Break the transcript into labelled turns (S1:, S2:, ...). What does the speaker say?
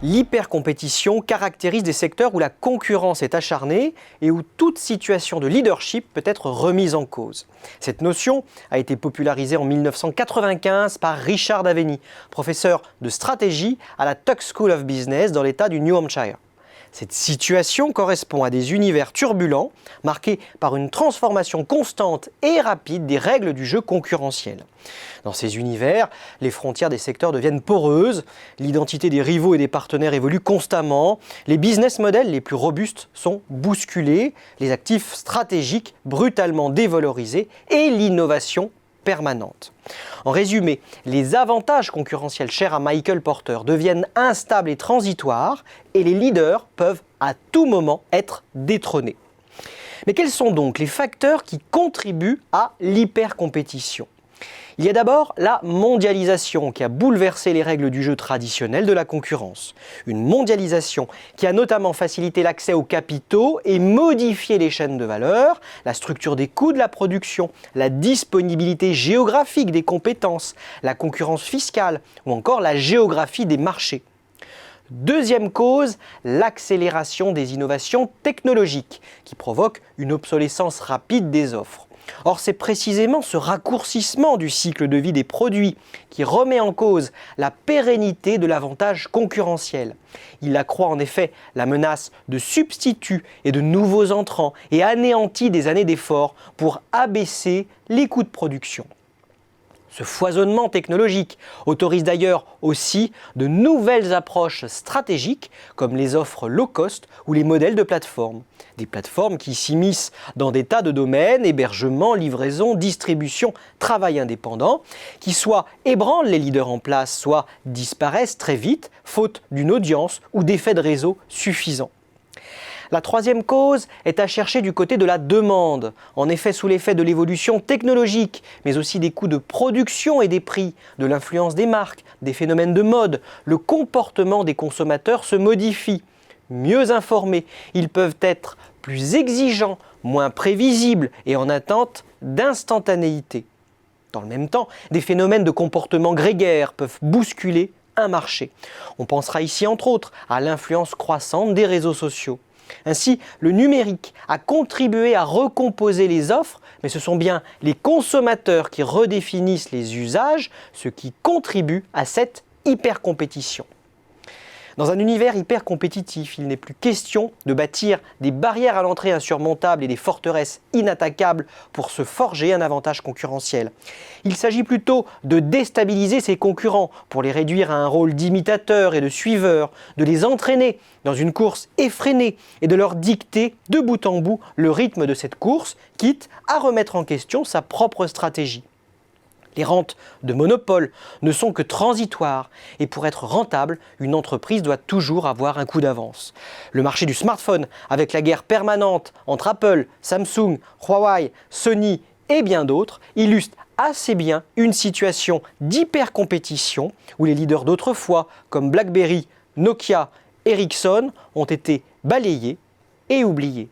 S1: L'hypercompétition caractérise des secteurs où la concurrence est acharnée et où toute situation de leadership peut être remise en cause. Cette notion a été popularisée en 1995 par Richard Aveni, professeur de stratégie à la Tuck School of Business dans l'État du New Hampshire. Cette situation correspond à des univers turbulents, marqués par une transformation constante et rapide des règles du jeu concurrentiel. Dans ces univers, les frontières des secteurs deviennent poreuses, l'identité des rivaux et des partenaires évolue constamment, les business models les plus robustes sont bousculés, les actifs stratégiques brutalement dévalorisés et l'innovation permanente. En résumé, les avantages concurrentiels chers à Michael Porter deviennent instables et transitoires et les leaders peuvent à tout moment être détrônés. Mais quels sont donc les facteurs qui contribuent à l'hypercompétition ? Il y a d'abord la mondialisation qui a bouleversé les règles du jeu traditionnel de la concurrence. Une mondialisation qui a notamment facilité l'accès aux capitaux et modifié les chaînes de valeur, la structure des coûts de la production, la disponibilité géographique des compétences, la concurrence fiscale ou encore la géographie des marchés. Deuxième cause, l'accélération des innovations technologiques qui provoque une obsolescence rapide des offres. Or, c'est précisément ce raccourcissement du cycle de vie des produits qui remet en cause la pérennité de l'avantage concurrentiel. Il accroît en effet la menace de substituts et de nouveaux entrants et anéantit des années d'efforts pour abaisser les coûts de production. Ce foisonnement technologique autorise d'ailleurs aussi de nouvelles approches stratégiques comme les offres low cost ou les modèles de plateformes. Des plateformes qui s'immiscent dans des tas de domaines, hébergement, livraison, distribution, travail indépendant, qui soit ébranlent les leaders en place, soit disparaissent très vite, faute d'une audience ou d'effets de réseau suffisants. La troisième cause est à chercher du côté de la demande, en effet sous l'effet de l'évolution technologique, mais aussi des coûts de production et des prix, de l'influence des marques, des phénomènes de mode, le comportement des consommateurs se modifie. Mieux informés, ils peuvent être plus exigeants, moins prévisibles et en attente d'instantanéité. Dans le même temps, des phénomènes de comportement grégaire peuvent bousculer un marché. On pensera ici entre autres à l'influence croissante des réseaux sociaux. Ainsi, le numérique a contribué à recomposer les offres, mais ce sont bien les consommateurs qui redéfinissent les usages, ce qui contribue à cette hypercompétition. Dans un univers hyper compétitif, il n'est plus question de bâtir des barrières à l'entrée insurmontables et des forteresses inattaquables pour se forger un avantage concurrentiel. Il s'agit plutôt de déstabiliser ses concurrents pour les réduire à un rôle d'imitateur et de suiveur, de les entraîner dans une course effrénée et de leur dicter de bout en bout le rythme de cette course, quitte à remettre en question sa propre stratégie. Les rentes de monopole ne sont que transitoires et pour être rentable, une entreprise doit toujours avoir un coup d'avance. Le marché du smartphone, avec la guerre permanente entre Apple, Samsung, Huawei, Sony et bien d'autres, illustre assez bien une situation d'hypercompétition où les leaders d'autrefois comme BlackBerry, Nokia, Ericsson ont été balayés et oubliés.